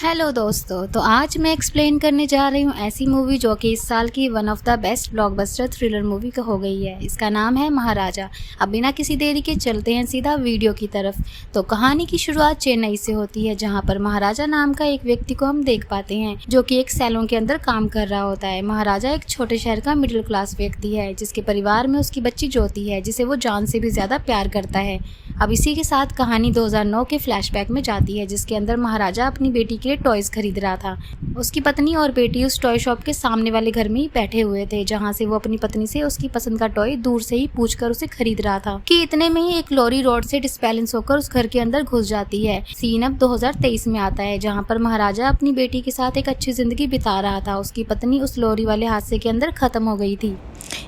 Hello दोस्तों, तो आज मैं एक्सप्लेन करने जा रही हूँ ऐसी मूवी जो कि इस साल की one of the best blockbuster thriller movie का हो गई है। इसका नाम है महाराजा। अब बिना किसी देरी के चलते हैं सीधा वीडियो की तरफ। तो कहानी की शुरुआत चेन्नई से होती है, जहाँ पर महाराजा नाम का एक व्यक्ति को हम देख पाते हैं जो कि एक सैलून के अंदर काम कर रहा होता है। महाराजा एक छोटे शहर का मिडिल क्लास व्यक्ति है जिसके परिवार में उसकी बच्ची ज्योति है, जिसे वो जान से भी ज्यादा प्यार करता है। अब इसी के साथ कहानी 2009 के फ्लैशबैक में जाती है, जिसके अंदर महाराजा अपनी बेटी के लिए टॉयज खरीद रहा था। उसकी पत्नी और बेटी उस टॉय शॉप के सामने वाले घर में ही बैठे हुए थे, जहां से वो अपनी पत्नी से उसकी पसंद का टॉय दूर से ही पूछकर उसे खरीद रहा था कि इतने में ही एक लॉरी रोड से डिस्बैलेंस होकर उस घर के अंदर घुस जाती है। सीन अब 2023 में आता है, जहाँ पर महाराजा अपनी बेटी के साथ एक अच्छी जिंदगी बिता रहा था। उसकी पत्नी उस लॉरी वाले हादसे के अंदर खत्म हो गई थी,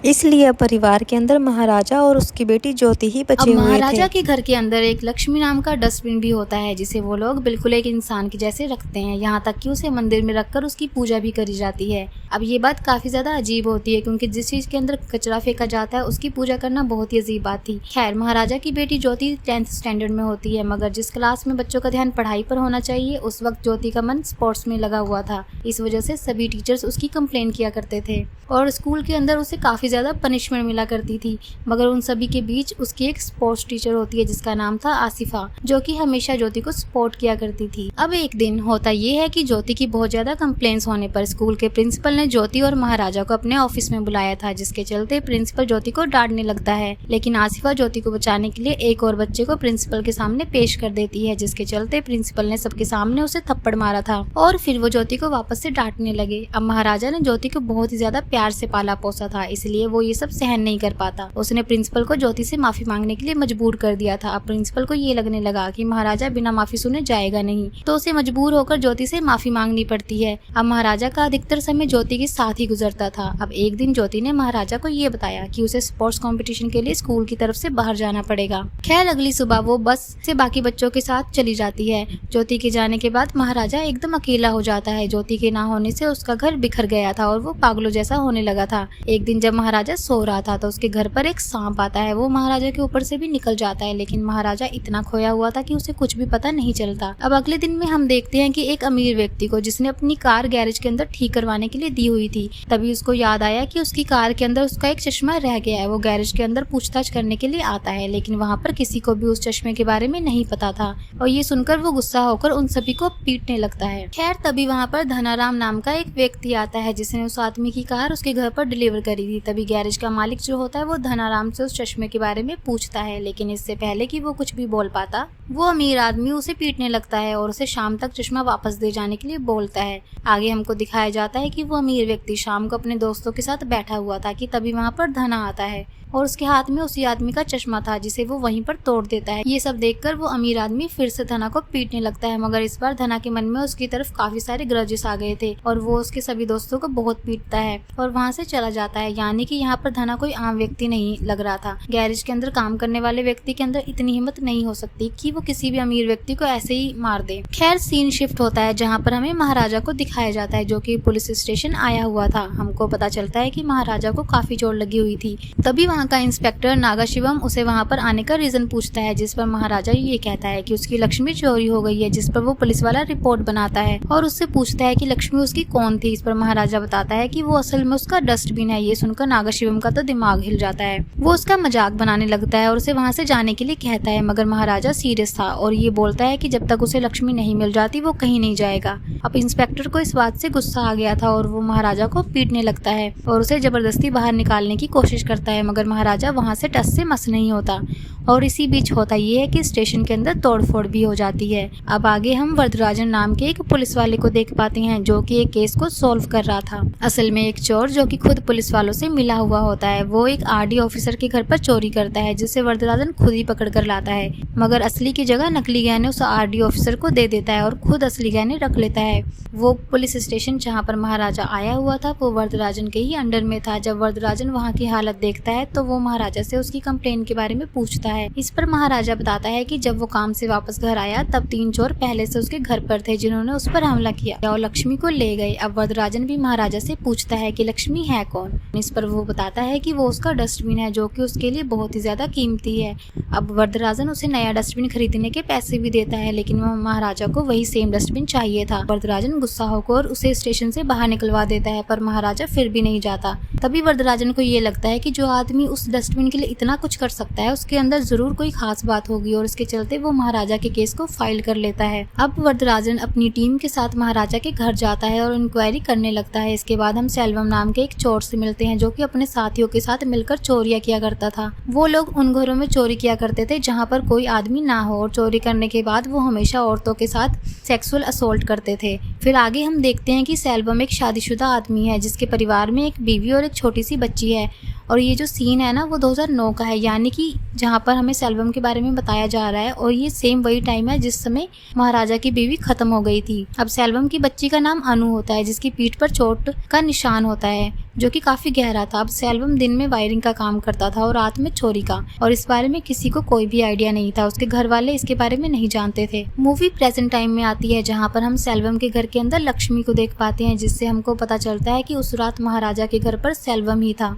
इसलिए परिवार के अंदर महाराजा और उसकी बेटी ज्योति ही बचे हुए थे। महाराजा के घर के अंदर एक लक्ष्मी नाम का डस्टबिन भी होता है, जिसे वो लोग बिल्कुल एक इंसान के जैसे रखते हैं, यहाँ तक कि उसे मंदिर में रखकर उसकी पूजा भी करी जाती है। अब ये बात काफी ज्यादा अजीब होती है, क्योंकि जिस चीज के अंदर कचरा फेंका जाता है उसकी पूजा करना बहुत ही अजीब बात थी। खैर, महाराजा की बेटी ज्योति 10th स्टैंडर्ड में होती है, मगर जिस क्लास में बच्चों का ध्यान पढ़ाई पर होना चाहिए उस वक्त ज्योति का मन स्पोर्ट्स में लगा हुआ था। इस वजह से सभी टीचर्स उसकी कंप्लेन किया करते थे और स्कूल के अंदर उसे काफी ज्यादा पनिशमेंट मिला करती थी। मगर उन सभी के बीच उसकी एक स्पोर्ट्स टीचर होती है जिसका नाम था आसिफा, जो कि हमेशा ज्योति को सपोर्ट किया करती थी। अब एक दिन होता ये है कि ज्योति की बहुत ज्यादा कंप्लेंट्स होने पर स्कूल के प्रिंसिपल ने ज्योति और महाराजा को अपने ऑफिस में बुलाया था, जिसके चलते प्रिंसिपल ज्योति को डांटने लगता है। लेकिन आसिफा ज्योति को बचाने के लिए एक और बच्चे को प्रिंसिपल के सामने पेश कर देती है, जिसके चलते प्रिंसिपल ने सबके सामने उसे थप्पड़ मारा था और फिर वो ज्योति को वापस से डांटने लगे। अब महाराजा ने ज्योति को बहुत ही ज्यादा प्यार से पाला पोसा था, इसलिए वो ये सब सहन नहीं कर पाता। उसने प्रिंसिपल को ज्योति से माफी मांगने के लिए मजबूर कर दिया था। अब प्रिंसिपल को ये लगने लगा कि महाराजा बिना माफी सुने जाएगा नहीं, तो उसे मजबूर होकर ज्योति से माफी मांगनी पड़ती है। अब महाराजा का अधिकतर समय ज्योति के साथ ही गुजरता था। अब एक दिन ज्योति ने महाराजा को ये बताया कि उसे स्पोर्ट्स कंपटीशन के लिए स्कूल की तरफ से बाहर जाना पड़ेगा। खैर, अगली सुबह वो बस से बाकी बच्चों के साथ चली जाती है। ज्योति के जाने के बाद महाराजा एकदम अकेला हो जाता है। ज्योति के ना होने से उसका घर बिखर गया था और वो पागलों जैसा होने लगा था। एक दिन जब महाराजा सो रहा था तो उसके घर पर एक सांप आता है। वो महाराजा के ऊपर से भी निकल जाता है, लेकिन महाराजा इतना खोया हुआ था कि उसे कुछ भी पता नहीं चलता। अब अगले दिन में हम देखते हैं कि एक अमीर व्यक्ति को, जिसने अपनी कार गैरेज के अंदर ठीक करवाने के लिए दी हुई थी, तभी उसको याद आया कि उसकी कार के अंदर उसका एक चश्मा रह गया है। वो गैरेज के अंदर पूछताछ करने के लिए आता है, लेकिन वहाँ पर किसी को भी उस चश्मे के बारे में नहीं पता था और ये सुनकर वो गुस्सा होकर उन सभी को पीटने लगता है। खैर, तभी वहाँ पर धनाराम नाम का एक व्यक्ति आता है, जिसने उस आदमी की कार उसके घर पर डिलीवर करी थी। तभी गैरेज का मालिक जो होता है वो धनाराम से उस चश्मे के बारे में पूछता है, लेकिन इससे पहले कि वो कुछ भी बोल पाता, वो अमीर आदमी उसे पीटने लगता है और उसे शाम तक चश्मा वापस दे जाने के लिए बोलता है। आगे हमको दिखाया जाता है कि वो अमीर व्यक्ति शाम को अपने दोस्तों के साथ बैठा हुआ था कि तभी वहाँ पर धना आता है और उसके हाथ में उसी आदमी का चश्मा था, जिसे वो वहीं पर तोड़ देता है। ये सब देखकर वो अमीर आदमी फिर से धना को पीटने लगता है, मगर इस बार धना के मन में उसकी तरफ काफी सारे ग्रजेस आ गए थे और वो उसके सभी दोस्तों को बहुत पीटता है और वहाँ से चला जाता है। यानी कि यहाँ पर धना कोई आम व्यक्ति नहीं लग रहा था। गैरेज के अंदर काम करने वाले व्यक्ति के अंदर इतनी हिम्मत नहीं हो सकती कि वो किसी भी अमीर व्यक्ति को ऐसे ही मार दे। खैर, सीन शिफ्ट होता है, जहाँ पर हमें महाराजा को दिखाया जाता है, जो कि पुलिस स्टेशन आया हुआ था। हमको पता चलता है कि महाराजा को काफी चोट लगी हुई थी। तभी वहाँ का इंस्पेक्टर नागाशिवम उसे वहाँ पर आने का रीजन पूछता है, जिस पर महाराजा ये कहता है कि उसकी लक्ष्मी चोरी हो गई है, जिस पर वो पुलिस वाला रिपोर्ट बनाता है और उससे पूछता है कि लक्ष्मी उसकी कौन थी। इस पर महाराजा बताता है कि वो असल में उसका डस्टबिन है। ये सुनकर नागाशिवम का तो दिमाग हिल जाता है। वो उसका मजाक बनाने लगता है और उसे वहाँ से जाने के लिए कहता है, मगर महाराजा सीरियस था और ये बोलता है कि जब तक उसे लक्ष्मी नहीं मिल जाती वो कहीं नहीं जाएगा। अब इंस्पेक्टर को इस बात से गुस्सा आ गया था और वो महाराजा को पीटने लगता है और उसे जबरदस्ती बाहर निकालने की कोशिश करता है, मगर महाराजा वहाँ से टस से मस नहीं होता। और इसी बीच होता ये है कि स्टेशन के अंदर तोड़फोड़ भी हो जाती है। अब आगे हम वरदराजन नाम के एक पुलिस वाले को देख पाते हैं, जो कि एक केस को सॉल्व कर रहा था। असल में एक चोर जो कि खुद पुलिस वालों से मिला हुआ होता है, वो एक आरडी ऑफिसर के घर पर चोरी करता है, जिसे वरदराजन खुद ही पकड़ कर लाता है, मगर असली की जगह नकली गहने उस आरडी ऑफिसर को दे देता है और खुद असली गहने रख लेता है। वो पुलिस स्टेशन जहाँ पर महाराजा आया हुआ था वो वरदराजन के ही अंडर में था। जब वरदराजन वहाँ की हालत देखता है तो वो महाराजा से उसकी कंप्लेन के बारे में पूछता है। इस पर महाराजा बताता है कि जब वो काम से वापस घर आया तब 3 चोर पहले से उसके घर पर थे, जिन्होंने उस पर हमला किया और लक्ष्मी को ले गए। अब वरदराजन भी महाराजा से पूछता है कि लक्ष्मी है कौन। इस पर वो बताता है कि वो उसका डस्टबिन है जो कि उसके लिए बहुत ही ज़्यादा कीमती है। अब वरदराजन उसे नया डस्टबिन खरीदने के पैसे भी देता है, लेकिन वह महाराजा को वही सेम डस्टबिन चाहिए था। वरदराजन गुस्सा होकर उसे स्टेशन से बाहर निकलवा देता है, पर महाराजा फिर भी नहीं जाता। तभी वरदराजन को ये लगता है कि जो आदमी उस डस्टबिन के लिए इतना कुछ कर सकता है उसके अंदर जरूर कोई खास बात होगी, और इसके चलते वो महाराजा के केस को फाइल कर लेता है। अब वरदराजन अपनी टीम के साथ महाराजा के घर जाता है और इंक्वायरी करने लगता है। इसके बाद हम सेल्वम नाम के एक चोर से मिलते हैं जो कि अपने साथियों के साथ मिलकर चोरियां किया करता था। वो लोग उन घरों में चोरी किया करते थे जहाँ पर कोई आदमी ना हो, और चोरी करने के बाद वो हमेशा औरतों के साथ सेक्सुअल असोल्ट करते थे। फिर आगे हम देखते हैं कि सेल्वम एक शादीशुदा आदमी है जिसके परिवार में एक बीवी और एक छोटी सी बच्ची है, और ये जो सीन है ना वो 2009 का है, यानी कि जहाँ पर हमें सेल्वम के बारे में बताया जा रहा है, और ये सेम वही टाइम है जिस समय महाराजा की बीवी खत्म हो गई थी। अब सेल्वम की बच्ची का नाम अनु होता है जिसकी पीठ पर चोट का निशान होता है जो कि काफी गहरा था। अब सेल्वम दिन में वायरिंग का काम करता था और रात में चोरी का, और इस बारे में किसी को कोई भी आइडिया नहीं था। उसके घर वाले इसके बारे में नहीं जानते थे। मूवी प्रेजेंट टाइम में आती है जहाँ पर हम सेल्वम के घर के अंदर लक्ष्मी को देख पाते हैं, जिससे हमको पता चलता है कि उस रात महाराजा के घर पर सेल्वम ही था।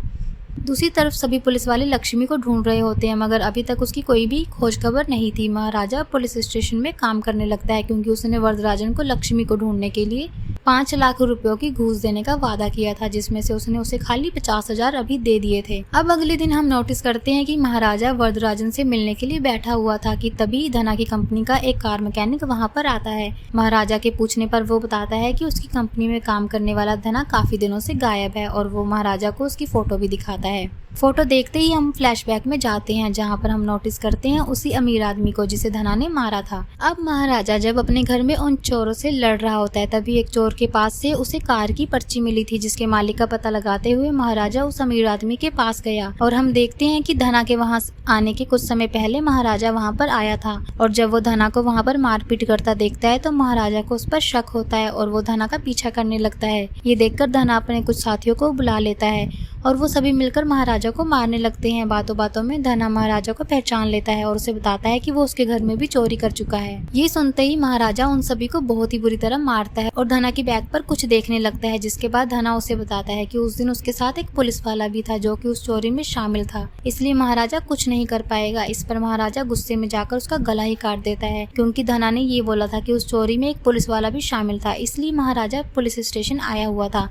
दूसरी तरफ सभी पुलिस वाले लक्ष्मी को ढूंढ रहे होते हैं, मगर अभी तक उसकी कोई भी खोज खबर नहीं थी। महाराजा पुलिस स्टेशन में काम करने लगता है क्योंकि उसने वरदराजन को लक्ष्मी को ढूंढने के लिए 5 लाख रुपयों की घूस देने का वादा किया था, जिसमें से उसने उसे खाली 50,000 अभी दे दिए थे। अब अगले दिन हम नोटिस करते हैं कि महाराजा वरदराजन से मिलने के लिए बैठा हुआ था कि तभी धना की कंपनी का एक कार मैकेनिक वहाँ पर आता है। महाराजा के पूछने पर वो बताता है कि उसकी कंपनी में काम करने वाला धना काफी दिनों से गायब है, और वो महाराजा को उसकी फोटो भी दिखाता है। फोटो देखते ही हम फ्लैशबैक में जाते हैं जहाँ पर हम नोटिस करते हैं उसी अमीर आदमी को जिसे धना ने मारा था। अब महाराजा जब अपने घर में उन चोरों से लड़ रहा होता है, तभी एक चोर के पास से उसे कार की पर्ची मिली थी, जिसके मालिक का पता लगाते हुए महाराजा उस अमीर आदमी के पास गया, और हम देखते हैं कि धना के वहाँ आने के कुछ समय पहले महाराजा वहाँ पर आया था, और जब वो धना को वहाँ पर मारपीट करता देखता है तो महाराजा को उस पर शक होता है और वो धना का पीछा करने लगता है। ये देखकर धना अपने कुछ साथियों को बुला लेता है और वो सभी मिलकर महाराजा को मारने लगते हैं। बातों बातों में धना महाराजा को पहचान लेता है और उसे बताता है कि वो उसके घर में भी चोरी कर चुका है। ये सुनते ही महाराजा उन सभी को बहुत ही बुरी तरह मारता है और धना की बैग पर कुछ देखने लगता है, जिसके बाद धना उसे बताता है कि उस दिन उसके साथ एक पुलिस वाला भी था जो कि उस चोरी में शामिल था, इसलिए महाराजा कुछ नहीं कर पाएगा। इस पर महाराजा गुस्से में जाकर उसका गला ही काट देता है, क्योंकि धना ने ये बोला था कि उस चोरी में एक पुलिस वाला भी शामिल था, इसलिए महाराजा पुलिस स्टेशन आया हुआ था।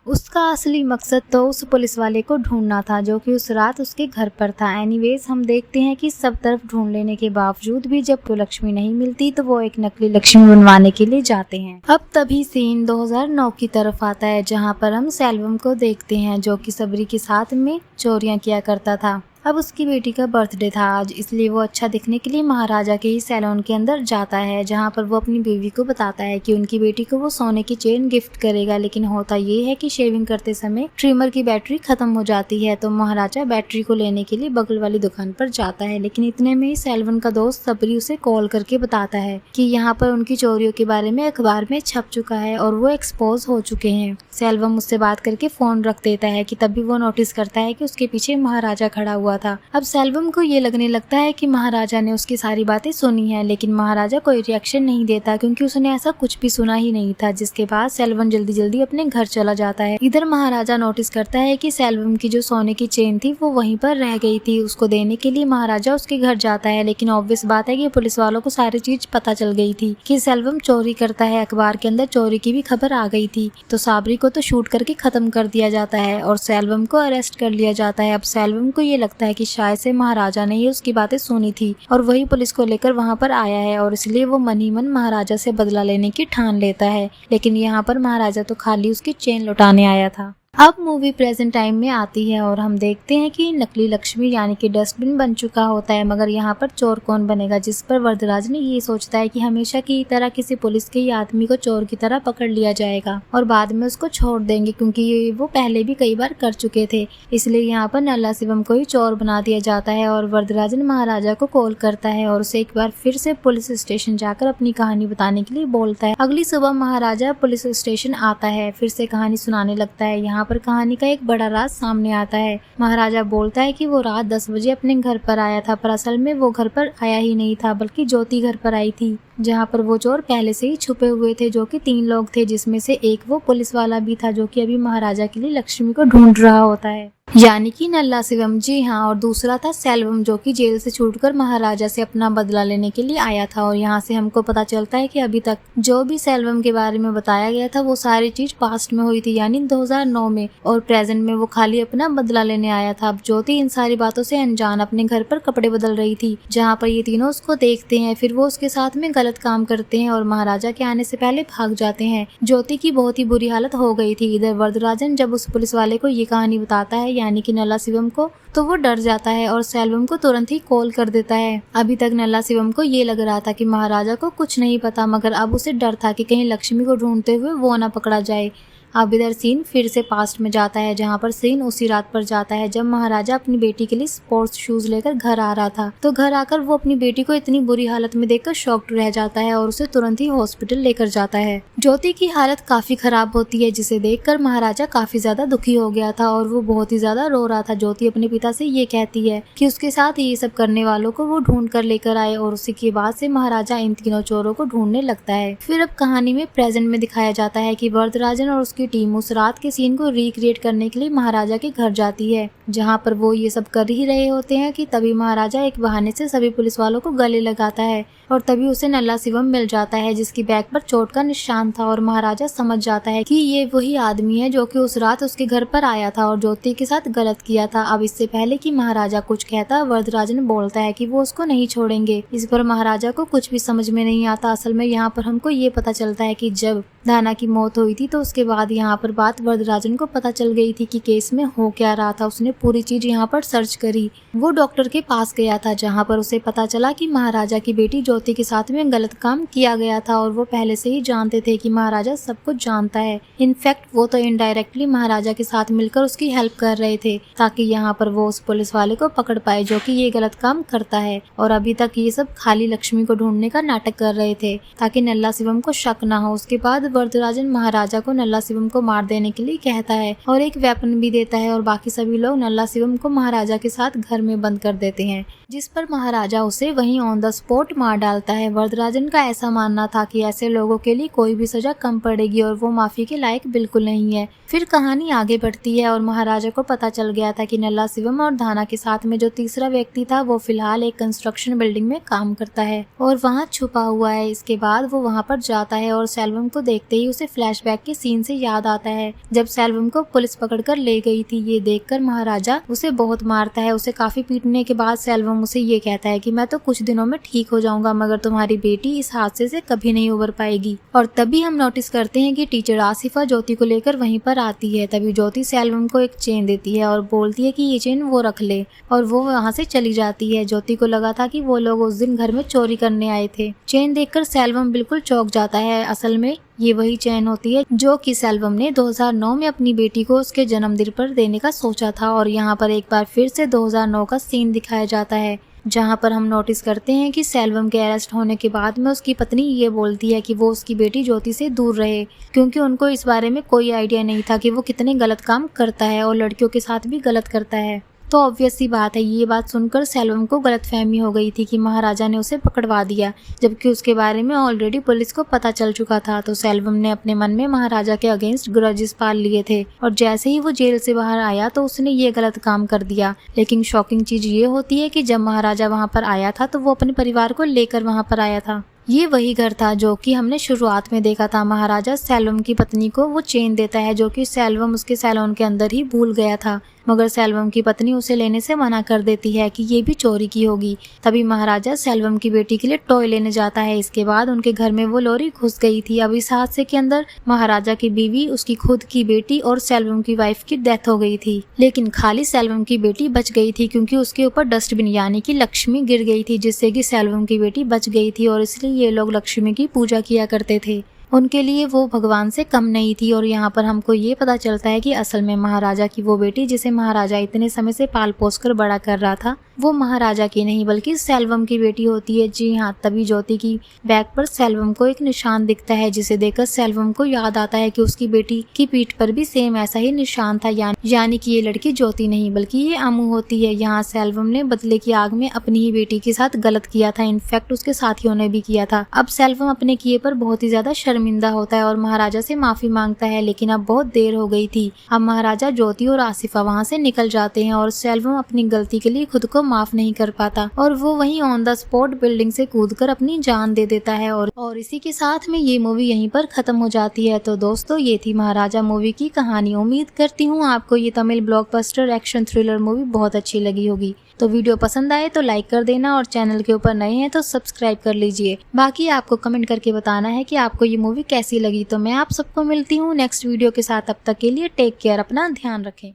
उसका असली मकसद तो उस पुलिस वाले को ढूंढना था जो कि उस रात उसके घर पर था। एनीवेज हम देखते हैं कि सब तरफ ढूंढ लेने के बावजूद भी जब तो लक्ष्मी नहीं मिलती तो वो एक नकली लक्ष्मी बनवाने के लिए जाते हैं। अब तभी सीन 2009 की तरफ आता है जहाँ पर हम सेल्वम को देखते हैं जो कि सबरी के साथ में चोरियां किया करता था। अब उसकी बेटी का बर्थडे था आज, इसलिए वो अच्छा दिखने के लिए महाराजा के ही सैलून के अंदर जाता है, जहाँ पर वो अपनी बीवी को बताता है कि उनकी बेटी को वो सोने की चेन गिफ्ट करेगा। लेकिन होता ये है कि शेविंग करते समय ट्रिमर की बैटरी खत्म हो जाती है, तो महाराजा बैटरी को लेने के लिए बगल वाली दुकान पर जाता है। लेकिन इतने में ही सेल्वन का दोस्त सबरी उसे कॉल करके बताता है कि यहाँ पर उनकी चोरियों के बारे में अखबार में छप चुका है और वो एक्सपोज हो चुके हैं। सेल्वम उससे बात करके फोन रख देता है कि तभी वो नोटिस करता है कि उसके पीछे महाराजा खड़ा हुआ था। अब सेल्वम को ये लगने लगता है कि महाराजा ने उसकी सारी बातें सुनी है, लेकिन महाराजा कोई रिएक्शन नहीं देता क्योंकि उसने ऐसा कुछ भी सुना ही नहीं था। जिसके बाद सेल्वम जल्दी जल्दी अपने घर चला जाता है। इधर महाराजा नोटिस करता है कि सेल्वम की जो सोने की चेन थी वो वहीं पर रह गई थी। उसको देने के लिए महाराजा उसके घर जाता है, लेकिन ऑब्वियस बात है कि पुलिस वालों को सारी चीज पता चल गई थी कि सेल्वम चोरी करता है। अखबार के अंदर चोरी की भी खबर आ गई थी, तो साबरी को तो शूट करके खत्म कर दिया जाता है और सेल्वम को अरेस्ट कर लिया जाता है। अब सेल्वम को ये लगता है कि शायद से महाराजा ने ही उसकी बातें सुनी थी और वही पुलिस को लेकर वहां पर आया है, और इसलिए वो मन ही मन महाराजा से बदला लेने की ठान लेता है। लेकिन यहाँ पर महाराजा तो खाली उसकी चेन लौटाने आया था। अब मूवी प्रेजेंट टाइम में आती है और हम देखते हैं कि नकली लक्ष्मी यानी कि डस्टबिन बन चुका होता है, मगर यहाँ पर चोर कौन बनेगा, जिस पर वरदराज ने ये सोचता है कि हमेशा की तरह किसी पुलिस के आदमी को चोर की तरह पकड़ लिया जाएगा और बाद में उसको छोड़ देंगे, क्योंकि वो पहले भी कई बार कर चुके थे। इसलिए यहाँ पर नल्ला शिवम को ही चोर बना दिया जाता है और वरदराजन महाराजा को कॉल करता है और उसे एक बार फिर से पुलिस स्टेशन जाकर अपनी कहानी बताने के लिए बोलता है। अगली सुबह महाराजा पुलिस स्टेशन आता है, फिर से कहानी सुनाने लगता है। यहाँ यहाँ पर कहानी का एक बड़ा राज सामने आता है। महाराजा बोलता है कि वो रात 10 बजे अपने घर पर आया था, पर असल में वो घर पर आया ही नहीं था, बल्कि ज्योति घर पर आई थी, जहाँ पर वो चोर पहले से ही छुपे हुए थे, जो कि 3 लोग थे, जिसमें से एक वो पुलिस वाला भी था, जो कि अभी महाराजा के लिए लक्ष्मी को ढूंढ रहा होता है, यानी कि नल्ला शिवम। जी हाँ, और दूसरा था सेल्वम, जो कि जेल से छूटकर महाराजा से अपना बदला लेने के लिए आया था। और यहाँ से हमको पता चलता है कि अभी तक जो भी सेल्वम के बारे में बताया गया था वो सारी चीज पास्ट में हुई थी, यानी 2009 में, और प्रेजेंट में वो खाली अपना बदला लेने आया था। अब ज्योति इन सारी बातों से अनजान अपने घर पर कपड़े बदल रही थी, जहाँ पर ये तीनों उसको देखते हैं। फिर वो उसके साथ में गलत काम करते हैं और महाराजा के आने से पहले भाग जाते हैं। ज्योति की बहुत ही बुरी हालत हो गई थी। इधर वरदराजन जब उस पुलिस वाले को ये कहानी बताता है, यानी कि नल्ला शिवम को, तो वो डर जाता है और सेल्वम को तुरंत ही कॉल कर देता है। अभी तक नल्ला शिवम को ये लग रहा था कि महाराजा को कुछ नहीं पता, मगर अब उसे डर था कि कहीं लक्ष्मी को ढूंढते हुए वो ना पकड़ा जाए। अब इधर सीन फिर से पास्ट में जाता है, जहाँ पर सीन उसी रात पर जाता है जब महाराजा अपनी बेटी के लिए स्पोर्ट्स शूज लेकर घर आ रहा था। तो घर आकर वो अपनी बेटी को इतनी बुरी हालत में देखकर शॉक्ड रह जाता है और उसे तुरंत ही हॉस्पिटल लेकर जाता है। ज्योति की हालत काफी खराब होती है, जिसे देखकर महाराजा काफी ज्यादा दुखी हो गया था और वो बहुत ही ज्यादा रो रहा था। ज्योति अपने पिता से ये कहती है कि उसके साथ ये सब करने वालों को वो ढूंढ कर लेकर आए, और उसी के बाद से महाराजा इन तीनों चोरों को ढूंढने लगता है। फिर अब कहानी में प्रेजेंट में दिखाया जाता है कि वरदराजन और उसकी टीम उस रात के सीन को रिक्रिएट करने के लिए महाराजा के घर जाती है, जहां पर वो ये सब कर ही रहे होते हैं कि तभी महाराजा एक बहाने से सभी पुलिस वालों को गले लगाता है और तभी उसे नल्ला शिवम मिल जाता है, जिसकी बैक पर चोट का निशान था। और महाराजा समझ जाता है कि ये वही आदमी है जो कि उस रात उसके घर पर आया था और ज्योति के साथ गलत किया था। अब इससे पहले कि महाराजा कुछ कहता, वरदराजन बोलता है कि वो उसको नहीं छोड़ेंगे। इस पर महाराजा को कुछ भी समझ में नहीं आता। असल में यहाँ पर हमको ये पता चलता है कि जब धाना की मौत हुई थी तो उसके बाद यहाँ पर बात वरदराजन को पता चल गई थी कि केस में हो क्या रहा था। उसने पूरी चीज यहाँ पर सर्च करी। वो डॉक्टर के पास गया था, जहाँ पर उसे पता चला कि महाराजा की बेटी ज्योति के साथ में गलत काम किया गया था और वो पहले से ही जानते थे कि महाराजा सब कुछ जानता है। इनफैक्ट वो तो इनडायरेक्टली महाराजा के साथ मिलकर उसकी हेल्प कर रहे थे, ताकि यहाँ पर वो उस पुलिस वाले को पकड़ पाए जो कि ये गलत काम करता है। और अभी तक ये सब खाली लक्ष्मी को ढूंढने का नाटक कर रहे थे ताकि नल्ला शिवम को शक ना हो। उसके बाद वरदराजन महाराजा को नल्ला शिवम को मार देने के लिए कहता है और एक वेपन भी देता है, और बाकी सभी लोग नल्ला शिवम को महाराजा के साथ घर में बंद कर देते हैं, जिस पर महाराजा उसे वहीं ऑन द स्पॉट मार डालता है। वरदराजन का ऐसा मानना था कि ऐसे लोगों के लिए कोई भी सजा कम पड़ेगी और वो माफी के लायक बिल्कुल नहीं है। फिर कहानी आगे बढ़ती है और महाराजा को पता चल गया था कि नल्ला शिवम और धाना के साथ में जो तीसरा व्यक्ति था वो फिलहाल एक कंस्ट्रक्शन बिल्डिंग में काम करता है और वहाँ छुपा हुआ है। इसके बाद वो वहाँ पर जाता है और सेल्वम को देखते ही उसे फ्लैशबैक के सीन से याद आता है जब सेल्वम को पुलिस पकड़कर ले गई थी। ये देखकर महाराजा उसे बहुत मारता है। उसे काफी पीटने के बाद सेल्वम उसे ये कहता है कि मैं तो कुछ दिनों में ठीक हो जाऊंगा, मगर तुम्हारी बेटी इस हादसे से कभी नहीं उबर पाएगी। और तभी हम नोटिस करते हैं कि टीचर आसिफा ज्योति को लेकर वहीं पर आती है। तभी ज्योति सेल्वम को एक चेन देती है और बोलती है कि ये चेन वो रख ले, और वो वहाँ से चली जाती है। ज्योति को लगा था कि वो लोग उस दिन घर में चोरी करने आए थे। चेन देखकर सेल्वम बिल्कुल चौंक जाता है। असल में ये वही चैन होती है जो कि सेल्वम ने 2009 में अपनी बेटी को उसके जन्मदिन पर देने का सोचा था। और यहाँ पर एक बार फिर से 2009 का सीन दिखाया जाता है, जहाँ पर हम नोटिस करते हैं कि सेल्वम के अरेस्ट होने के बाद में उसकी पत्नी ये बोलती है कि वो उसकी बेटी ज्योति से दूर रहे, क्योंकि उनको इस बारे में कोई आइडिया नहीं था कि वो कितने गलत काम करता है और लड़कियों के साथ भी गलत करता है। तो ऑब्वियस सी बात है, ये बात सुनकर सेल्वम को गलतफहमी हो गई थी कि महाराजा ने उसे पकड़वा दिया, जबकि उसके बारे में ऑलरेडी पुलिस को पता चल चुका था। तो सेल्वम ने अपने मन में महाराजा के अगेंस्ट ग्रजेस पाल लिए थे और जैसे ही वो जेल से बाहर आया तो उसने ये गलत काम कर दिया। लेकिन शॉकिंग चीज ये होती है कि जब महाराजा वहाँ पर आया था तो वो अपने परिवार को लेकर वहाँ पर आया था। ये वही घर था जो कि हमने शुरुआत में देखा था। महाराजा सेल्वम की पत्नी को वो चेन देता है जो कि सेल्वम उसके सैलून के अंदर ही भूल गया था, मगर सेल्वम की पत्नी उसे लेने से मना कर देती है कि ये भी चोरी की होगी। तभी महाराजा सेल्वम की बेटी के लिए टॉय लेने जाता है। इसके बाद उनके घर में वो लॉरी घुस गई थी। अब इस हादसे के अंदर महाराजा की बीवी, उसकी खुद की बेटी और सेल्वम की वाइफ की डेथ हो गई थी, लेकिन खाली सेल्वम की बेटी बच गई थी क्योंकि उसके ऊपर डस्टबिन यानी कि लक्ष्मी गिर गई थी, जिससे कि सेल्वम की बेटी बच गई थी और इसलिए ये लोग लक्ष्मी की पूजा किया करते थे। उनके लिए वो भगवान से कम नहीं थी। और यहाँ पर हमको ये पता चलता है कि असल में महाराजा की वो बेटी जिसे महाराजा इतने समय से पाल पोस कर बड़ा कर रहा था, वो महाराजा की नहीं बल्कि सेल्वम की बेटी होती है। जी हाँ, तभी ज्योति की बैग पर सेल्वम को एक निशान दिखता है, जिसे देखकर सेल्वम को याद आता है कि उसकी बेटी की पीठ पर भी सेम ऐसा ही निशान था। यानी कि ये लड़की ज्योति नहीं बल्कि ये अमू होती है। यहाँ सेल्वम ने बदले की आग में अपनी ही बेटी के साथ गलत किया था, इनफैक्ट उसके साथियों ने भी किया था। अब सेल्वम अपने किए पर बहुत ही ज्यादा शर्मिंदा होता है और महाराजा से माफी मांगता है, लेकिन अब बहुत देर हो गई थी। अब महाराजा, ज्योति और आसिफा वहाँ से निकल जाते हैं और सेल्वम अपनी गलती के लिए खुद को माफ नहीं कर पाता और वो वहीं ऑन द स्पॉट बिल्डिंग से कूदकर अपनी जान दे देता है। और इसी के साथ में ये मूवी यहीं पर खत्म हो जाती है। तो दोस्तों, ये थी महाराजा मूवी की कहानी। उम्मीद करती हूँ आपको ये Tamil blockbuster action thriller movie बहुत अच्छी लगी होगी। तो वीडियो पसंद आए तो लाइक कर देना और चैनल के ऊपर नए हैं तो सब्सक्राइब कर लीजिए। बाकी आपको कमेंट करके बताना है कि आपको ये मूवी कैसी लगी। तो मैं आप सबको मिलती हूँ नेक्स्ट वीडियो के साथ। अब तक के लिए टेक केयर, अपना ध्यान रखें।